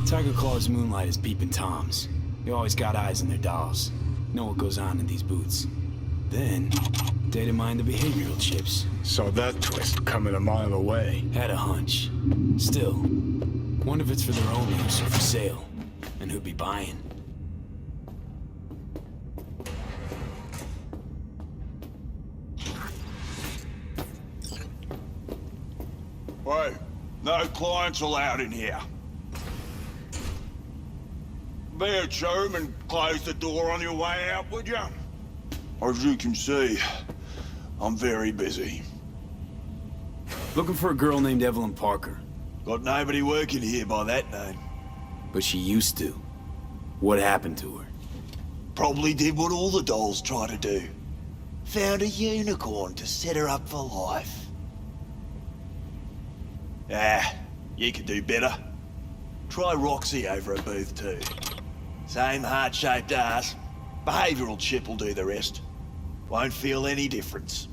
Tiger Claw's moonlight is peeping Toms. They always got eyes on their dolls. Know what goes on in these boots. Then, data mine the behavioral chips. Saw that twist coming a mile away. Had a hunch. Still, wonder if it's for their own use or for sale. And who'd be buying. Wait, no clients allowed in here. Be a chum and close the door on your way out, would you? As you can see, I'm very busy. Looking for a girl named Evelyn Parker. Got nobody working here by that name. But she used to. What happened to her? Probably did what all the dolls try to do. Found a unicorn to set her up for life. Ah, you could do better. Try Roxy over at Booth 2. Same heart-shaped ass. Behavioral chip will do the rest. Won't feel any difference.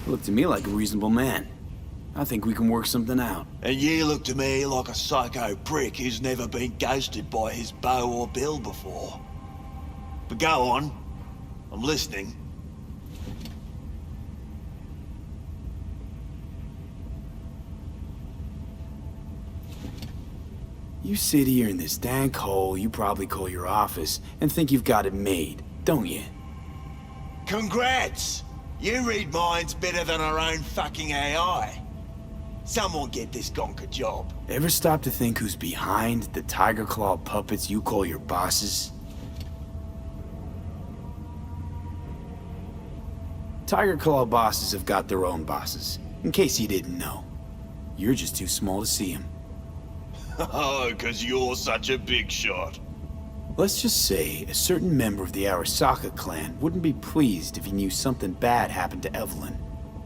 Looked to me like a reasonable man. I think we can work something out. And you look to me like a psycho prick who's never been ghosted by his beau or bill before. But go on. I'm listening. You sit here in this dank hole you probably call your office and think you've got it made, don't you? Congrats! You read minds better than our own fucking AI. Someone get this gonk a job. Ever stop to think who's behind the Tiger Claw puppets you call your bosses? Tiger Claw bosses have got their own bosses, in case you didn't know. You're just too small to see them. Oh, 'cause you're such a big shot. Let's just say a certain member of the Arasaka clan wouldn't be pleased if he knew something bad happened to Evelyn,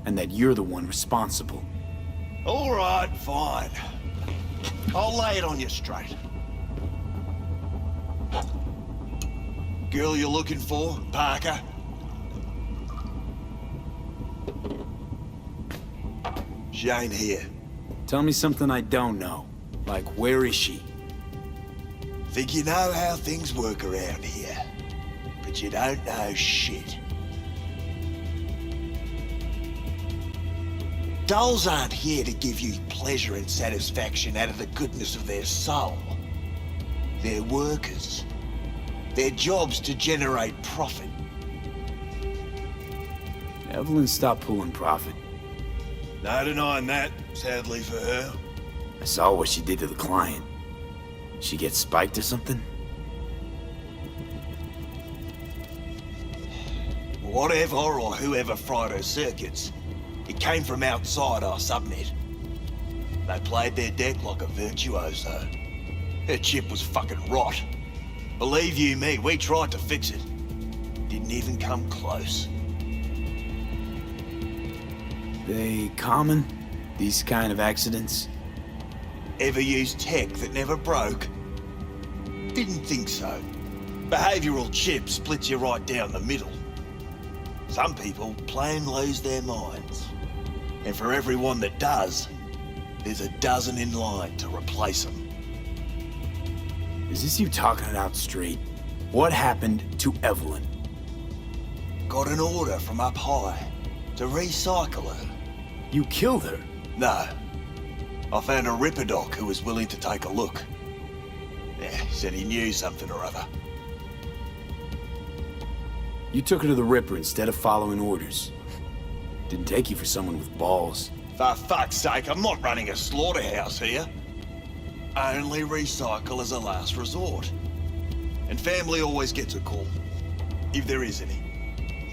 and that you're the one responsible. All right, fine. I'll lay it on you straight. Girl you're looking for, Parker? She ain't here. Tell me something I don't know. Like, where is she? Think you know how things work around here, but you don't know shit. Dolls aren't here to give you pleasure and satisfaction out of the goodness of their soul. They're workers. Their job's to generate profit. Evelyn stopped pulling profit. No denying that, sadly for her. I saw what she did to the client. She get spiked or something? Whatever or whoever fried her circuits, it came from outside our subnet. They played their deck like a virtuoso. Her chip was fucking rot. Believe you me, we tried to fix it. Didn't even come close. They common? These kind of accidents? Ever used tech that never broke? Didn't think so. Behavioral chip splits you right down the middle. Some people plain lose their minds. And for everyone that does, there's a dozen in line to replace them. Is this you talking it out straight? What happened to Evelyn? Got an order from up high to recycle her. You killed her? No. I found a Ripperdoc who was willing to take a look. Yeah, he said he knew something or other. You took her to the Ripper instead of following orders. Didn't take you for someone with balls. For fuck's sake, I'm not running a slaughterhouse here. Only recycle as a last resort. And family always gets a call, if there is any.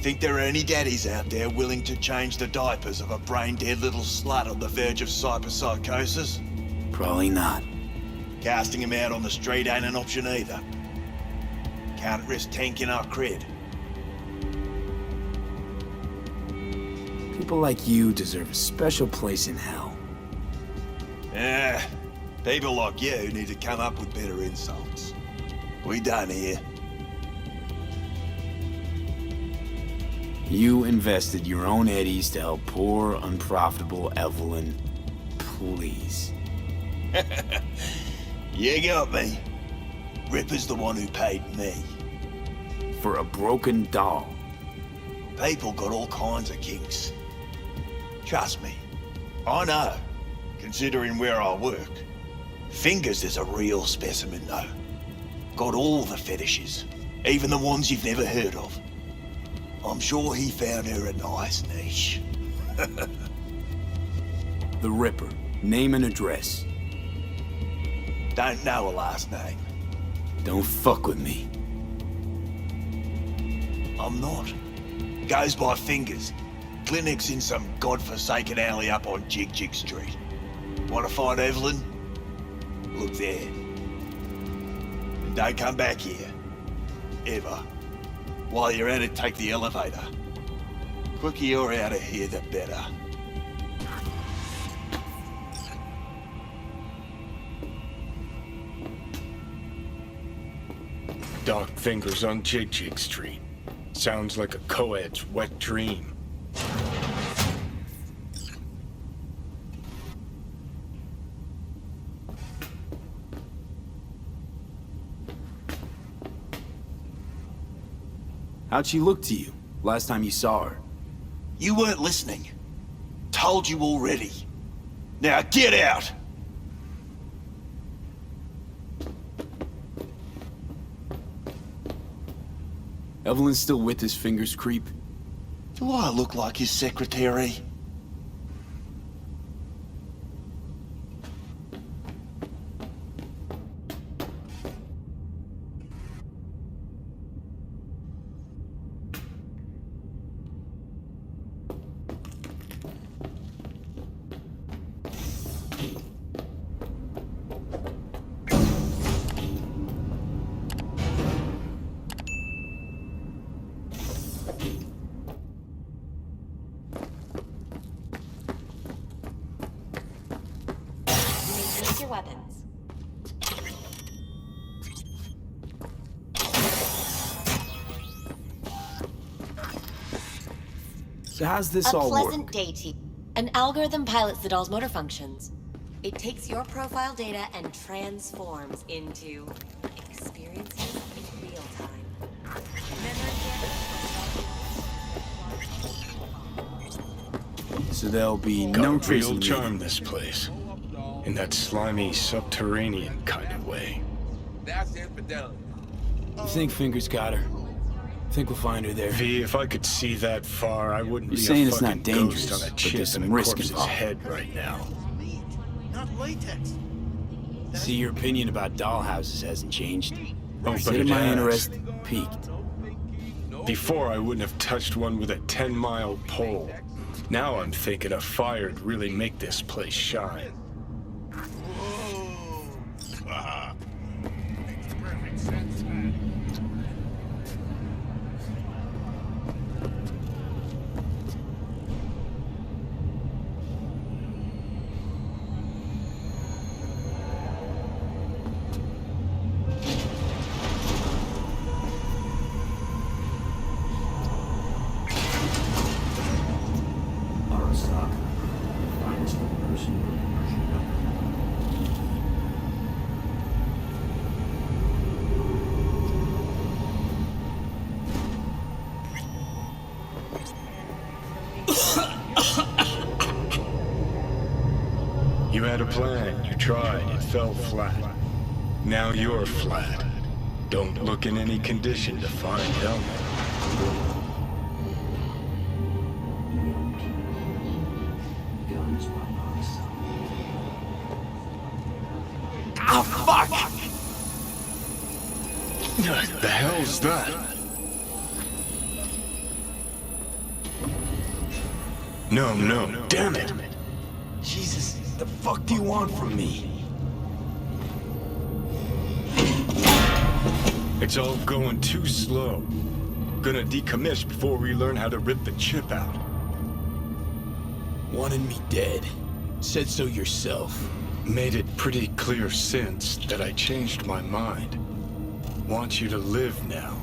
Think there are any daddies out there willing to change the diapers of a brain-dead little slut on the verge of cyberpsychosis? Probably not. Casting him out on the street ain't an option either. Can't risk tanking our cred. People like you deserve a special place in hell. Yeah, people like you need to come up with better insults. We done here. You invested your own eddies to help poor, unprofitable Evelyn. Please. You got me. Ripper's the one who paid me. For a broken doll. People got all kinds of kinks. Trust me, I know, considering where I work. Fingers is a real specimen though. Got all the fetishes, even the ones you've never heard of. I'm sure he found her a nice niche. The Ripper. Name and address. Don't know a last name. Don't fuck with me. I'm not. Goes by Fingers. Clinic's in some godforsaken alley up on Jig Jig Street. Want to find Evelyn? Look there. And don't come back here. Ever. While you're at it, take the elevator. Quicker you're out of here, the better. Dark Fingers on Jig Jig Street. Sounds like a co-ed's wet dream. How'd she look to you last time you saw her? You weren't listening. Told you already. Now get out! Evelyn's still with this Fingers creep? Do I look like his secretary? Use your weapons. So how's this A all pleasant work? day to you. An algorithm pilots the doll's motor functions. It takes your profile data and transforms into experiences in real time. So there'll be Got no a trace real of charm, me. this place. In that slimy, subterranean kind of way. That's infidelity. You think Fingers got her? Think we'll find her there? V, if I could see that far, I wouldn't You're be saying a it's not fucking dangerous, ghost on a but chip there's in some a risk corpse's involved. head right now. Not latex. See, your opinion about dollhouses hasn't changed. Oh, but Consider it my has. interest peaked. Before, I wouldn't have touched one with a 10-mile pole. Now I'm thinking a fire'd really make this place shine. Whoa. Makes perfect sense, man. You had a plan, you tried, it fell flat. Now you're flat. Don't look in any condition to find help. Ah, fuck! What the hell's that? No, damn it! Jesus, the fuck do you want from me? It's all going too slow. Gonna decommission before we learn how to rip the chip out. Wanted me dead. Said so yourself. Made it pretty clear since that I changed my mind. Want you to live now.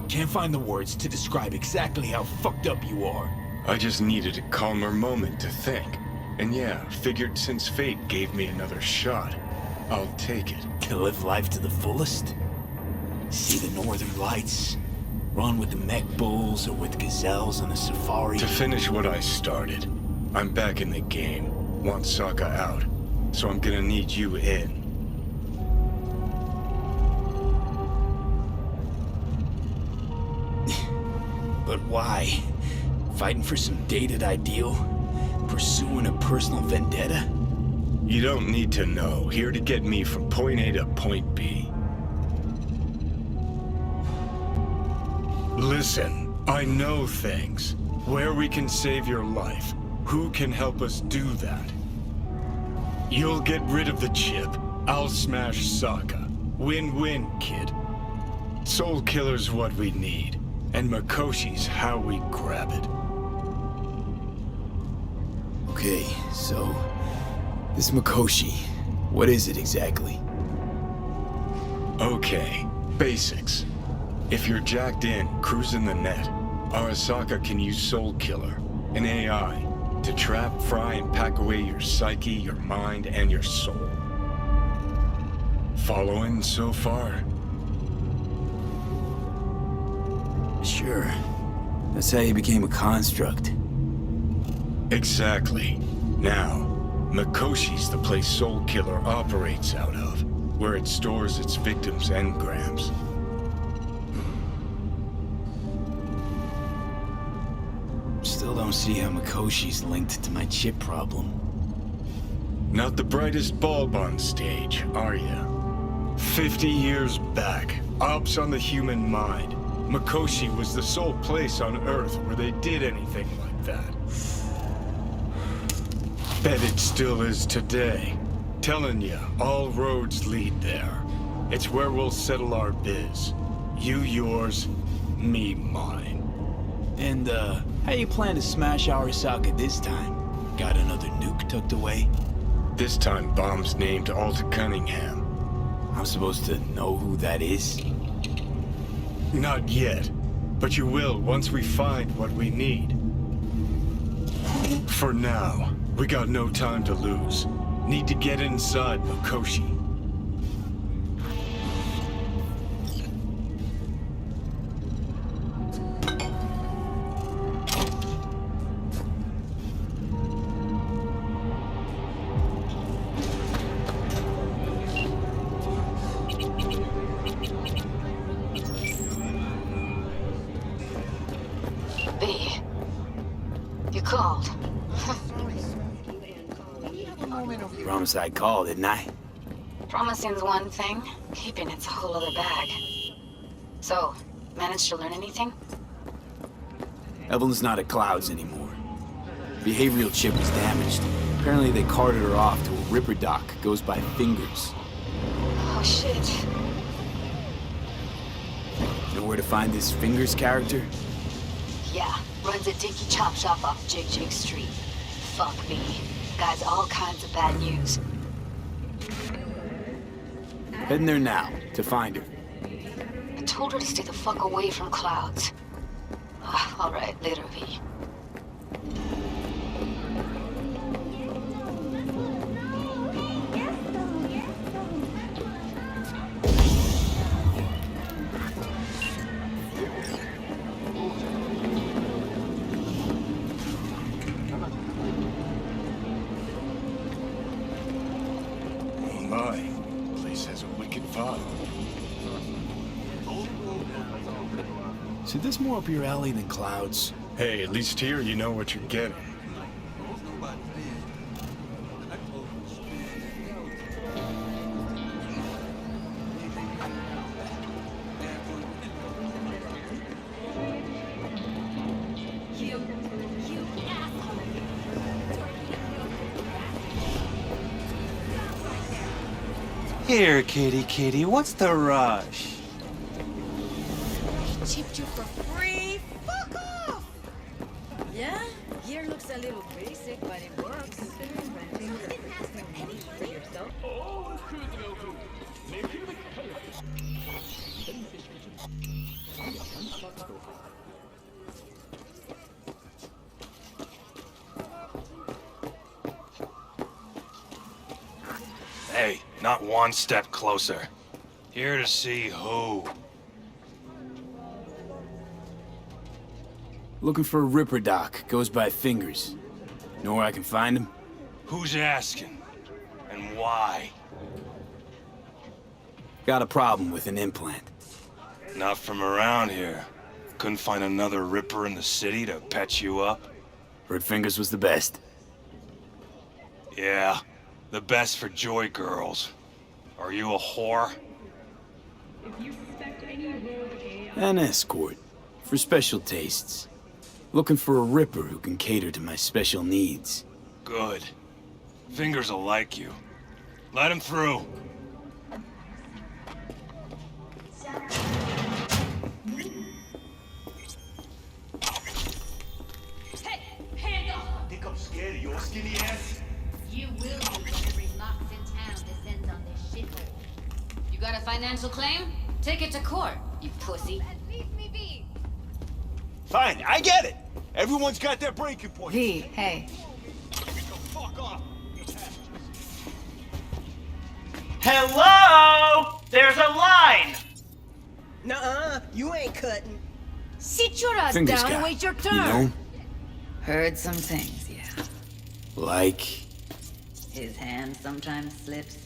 Can't find the words to describe exactly how fucked up you are. I just needed a calmer moment to think. And yeah, figured since fate gave me another shot, I'll take it. To live life to the fullest? See the northern lights? Run with the mech bulls or with gazelles on a safari? To finish what I started, I'm back in the game. Want Sokka out, so I'm gonna need you in. But why? Fighting for some dated ideal? Pursuing a personal vendetta? You don't need to know. Here to get me from point A to point B. Listen, I know things. Where we can save your life. Who can help us do that? You'll get rid of the chip. I'll smash Sokka. Win-win, kid. Soul Killer's what we need. And Mikoshi's how we grab it. Okay, so... this Mikoshi, what is it exactly? Okay, basics. If you're jacked in, cruising the net, Arasaka can use Soul Killer, an AI, to trap, fry, and pack away your psyche, your mind, and your soul. Following so far? Sure. That's how you became a construct. Exactly. Now, Mikoshi's the place Soul Killer operates out of, where it stores its victims' engrams. Still don't see how Mikoshi's linked to my chip problem. Not the brightest bulb on stage, are ya? 50 years back, ops on the human mind. Mikoshi was the sole place on Earth where they did anything like that. Bet it still is today. Telling ya, all roads lead there. It's where we'll settle our biz. You yours, me mine. And, how you plan to smash Arasaka this time? Got another nuke tucked away? This time bomb's named Alta Cunningham. I'm supposed to know who that is? Not yet, but you will once we find what we need. For now, we got no time to lose. Need to get inside Mikoshi. B, you called. Promise I'd call, didn't I? Promising's one thing, keeping it's a whole other bag. So, managed to learn anything? Evelyn's not at Clouds anymore. Behavioral chip was damaged. Apparently they carted her off to a ripper dock. Goes by Fingers. Oh shit. Know where to find this Fingers character? Yeah, runs a dinky chop shop off Jig Street. Fuck me. Guy's all kinds of bad news. Heading there now, to find her. I told her to stay the fuck away from Clouds. Alright, later, V. a wicked vibe. So this more up your alley than Clouds? Hey, at least here you know what you're getting. Here, kitty, what's the rush? Chipped you for free? Fuck off! Yeah, gear looks a little basic, but it works. You didn't ask for anything for yourself. Hey, not one step closer. Here to see who? Looking for a Ripper doc. Goes by Fingers. Know where I can find him? Who's asking? And why? Got a problem with an implant. Not from around here. Couldn't find another Ripper in the city to patch you up? Heard Fingers was the best. Yeah, the best for joy girls. Are you a whore? An escort. For special tastes. Looking for a Ripper who can cater to my special needs. Good. Fingers will like you. Let him through. Hey, hands off! Think I'm scared of your skinny ass? You will be when every mox in town descends on this shithole. You got a financial claim? Take it to court, you pussy. Leave me be. Fine, I get it. Everyone's got their breaking point. V, hey. Fuck off. Hello? There's a line! Nuh-uh, you ain't cutting. Sit your ass Fingers down guy. and wait your turn. You know? Heard some things, yeah. Like... His hand sometimes slips.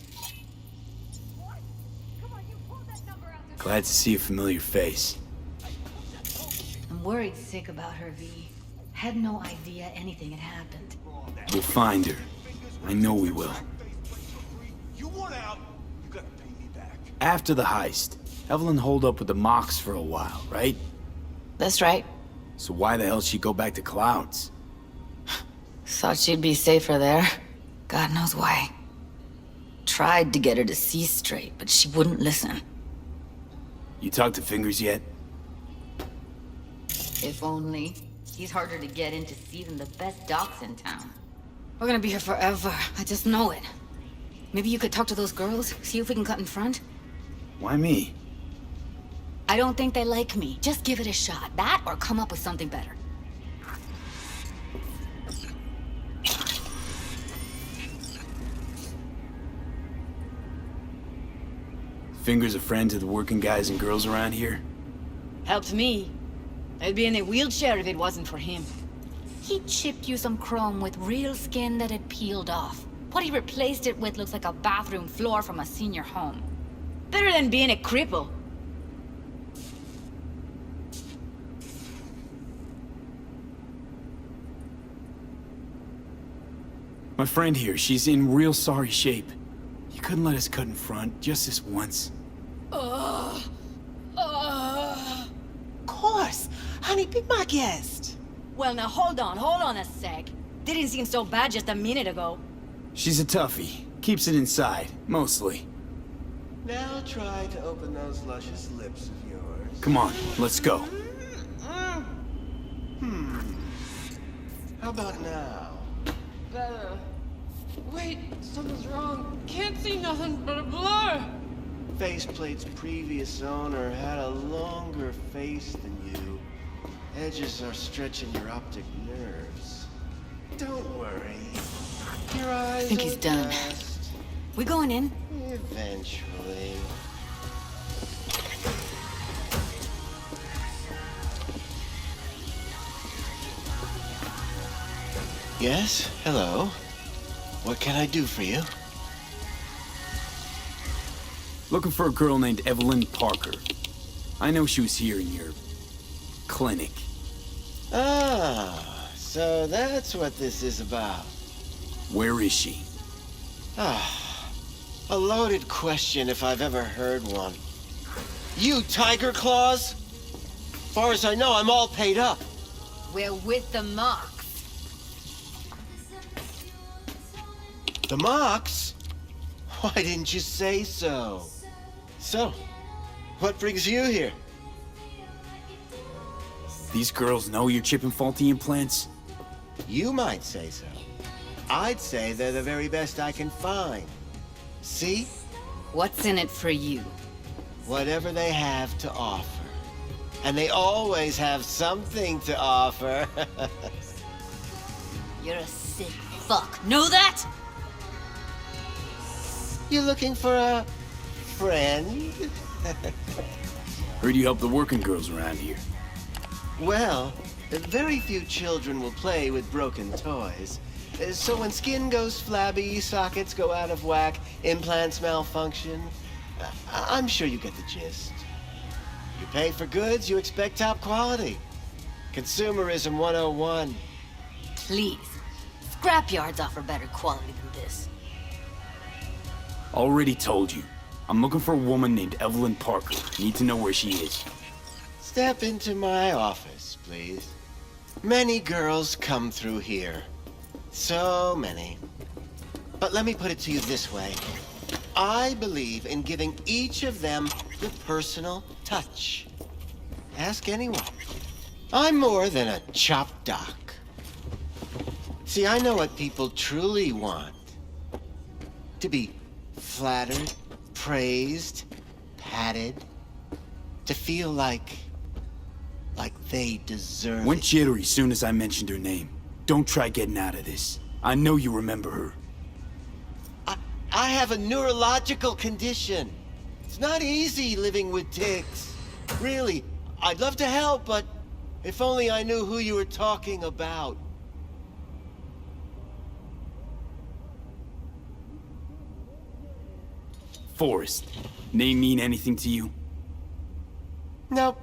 Glad to see a familiar face. I'm worried sick about her, V. Had no idea anything had happened. We'll find her. I know we will. You want out, you gotta pay me back. After the heist, Evelyn holed up with the Mox for a while, right? That's right. So why the hell she go back to Clouds? Thought she'd be safer there. God knows why. Tried to get her to see straight, but she wouldn't listen. You talked to Fingers yet? If only. He's harder to get in to see than the best docs in town. We're gonna be here forever. I just know it. Maybe you could talk to those girls, see if we can cut in front? Why me? I don't think they like me. Just give it a shot. That or come up with something better. Fingers a friend to the working guys and girls around here? Helped me. I'd be in a wheelchair if it wasn't for him. He chipped you some chrome with real skin that had peeled off. What he replaced it with looks like a bathroom floor from a senior home. Better than being a cripple. My friend here, she's in real sorry shape. You couldn't let us cut in front, just this once. Of course. Honey, be my guest. Well, now hold on a sec. Didn't seem so bad just a minute ago. She's a toughie. Keeps it inside, mostly. Now try to open those luscious lips of yours. Come on, let's go. How about now? Better. Wait, something's wrong. Can't see nothing but a blur. Faceplate's previous owner had a longer face than you. Edges are stretching your optic nerves. Don't worry. Your eyes I think he's will done. adjust. We going in? Eventually. Yes? Hello? What can I do for you? Looking for a girl named Evelyn Parker. I know she was here in your clinic. Ah, so that's what this is about. Where is she? Ah, a loaded question if I've ever heard one. You Tiger Claws? Far as I know, I'm all paid up. We're with the Mox. The Mox? Why didn't you say so? So, what brings you here? These girls know you're chipping faulty implants? You might say so. I'd say they're the very best I can find. See? What's in it for you? Whatever they have to offer. And they always have something to offer. You're a sick fuck. Know that? You looking for a friend? Heard you help the working girls around here. Well, very few children will play with broken toys. So when skin goes flabby, sockets go out of whack, implants malfunction, I'm sure you get the gist. You pay for goods, you expect top quality. Consumerism 101. Please. Scrapyards offer better quality than this. Already told you. I'm looking for a woman named Evelyn Parker. Need to know where she is. Step into my office, please. Many girls come through here. So many. But let me put it to you this way. I believe in giving each of them the personal touch. Ask anyone. I'm more than a chop doc. See, I know what people truly want. To be flattered, praised, patted. To feel like they deserve Went it. jittery soon as I mentioned her name. Don't try getting out of this. I know you remember her. I have a neurological condition. It's not easy living with tics. Really, I'd love to help, but if only I knew who you were talking about. Forrest. Name mean anything to you? Nope.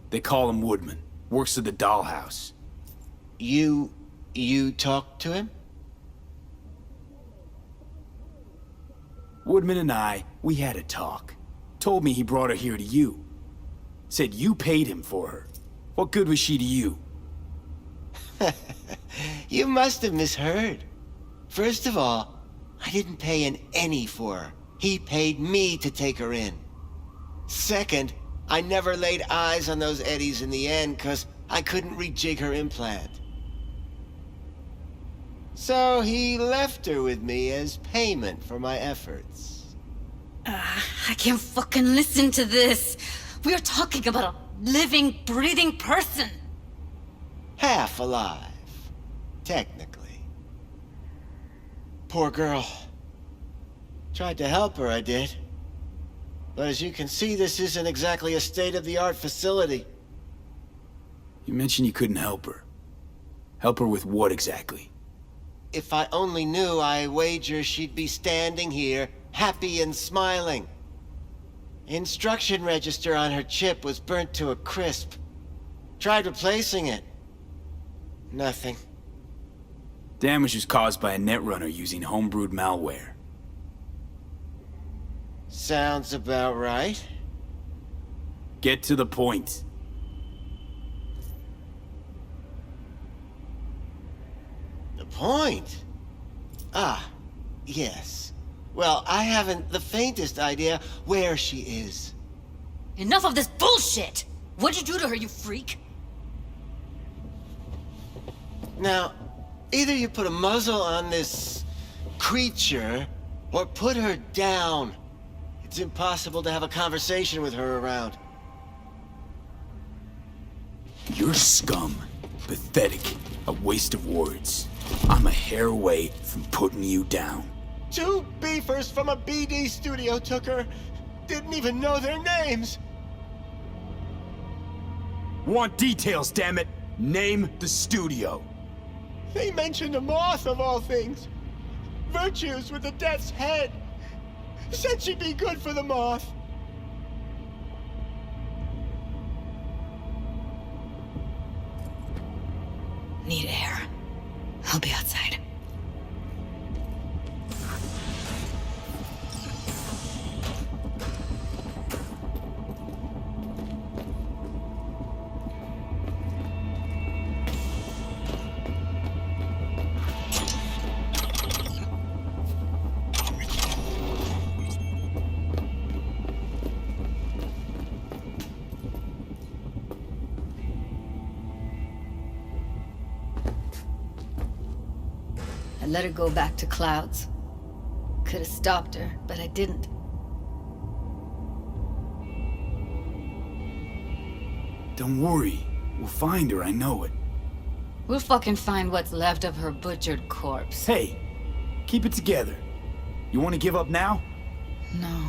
They call him Woodman. Works at the dollhouse. You talked to him? Woodman and we had a talk. Told me he brought her here to you. Said you paid him for her. What good was she to you? You must have misheard. First of all, I didn't pay an any for her. He paid me to take her in. Second, I never laid eyes on those eddies in the end because I couldn't rejig her implant. So he left her with me as payment for my efforts. I can't fucking listen to this. We are talking about a living, breathing person. Half alive, technically. Poor girl. Tried to help her, I did. But as you can see, this isn't exactly a state-of-the-art facility. You mentioned you couldn't help her. Help her with what exactly? If I only knew, I wager she'd be standing here, happy and smiling. Instruction register on her chip was burnt to a crisp. Tried replacing it. Nothing. Damage was caused by a netrunner using homebrewed malware. Sounds about right. Get to the point. The point? Ah, yes. Well, I haven't the faintest idea where she is. Enough of this bullshit! What'd you do to her, you freak? Now, either you put a muzzle on this creature, or put her down. It's impossible to have a conversation with her around. You're scum. Pathetic. A waste of words. I'm a hair away from putting you down. 2 beefers from a BD studio took her. Didn't even know their names. Want details, damn it! Name the studio. They mentioned a moth of all things. Virtues with a death's head. Said she'd be good for the moth. Need air. I'll be outside. I let her go back to Clouds. Could have stopped her, but I didn't. Don't worry. We'll find her, I know it. We'll fucking find what's left of her butchered corpse. Hey, keep it together. You want to give up now? No.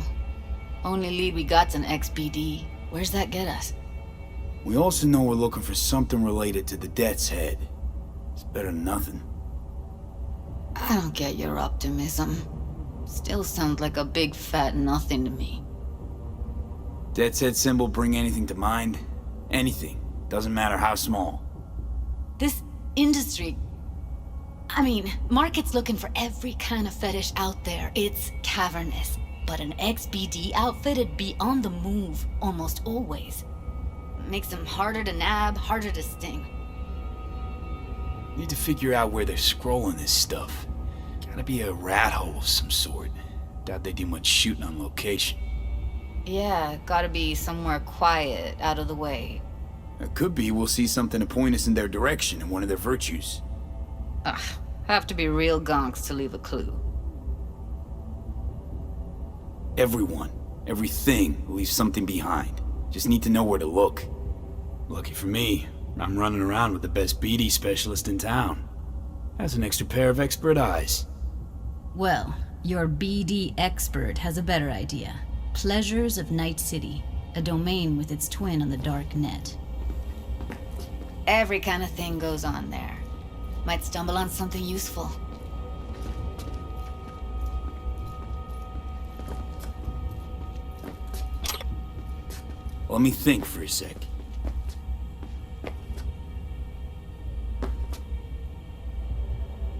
Only lead we got's an XBD. Where's that get us? We also know we're looking for something related to the Death's Head. It's better than nothing. I don't get your optimism. Still sounds like a big fat nothing to me. Death's Head symbol bring anything to mind? Anything. Doesn't matter how small. This industry... I mean, market's looking for every kind of fetish out there. It's cavernous. But an XBD outfit'd be on the move, almost always. Makes them harder to nab, harder to sting. Need to figure out where they're scrolling this stuff. Gotta be a rat hole of some sort. Doubt they do much shooting on location. Yeah, gotta be somewhere quiet, out of the way. It could be we'll see something to point us in their direction in one of their virtues. Ugh, have to be real gonks to leave a clue. Everyone, everything leaves something behind. Just need to know where to look. Lucky for me, I'm running around with the best BD specialist in town. Has an extra pair of expert eyes. Well, your BD expert has a better idea. Pleasures of Night City, a domain with its twin on the dark net. Every kind of thing goes on there. Might stumble on something useful. Let me think for a sec.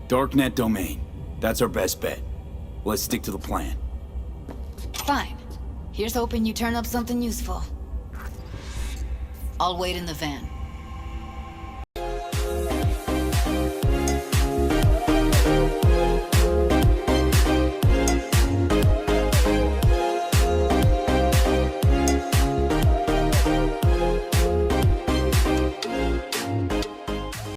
Darknet domain. That's our best bet. Let's stick to the plan. Fine. Here's hoping you turn up something useful. I'll wait in the van.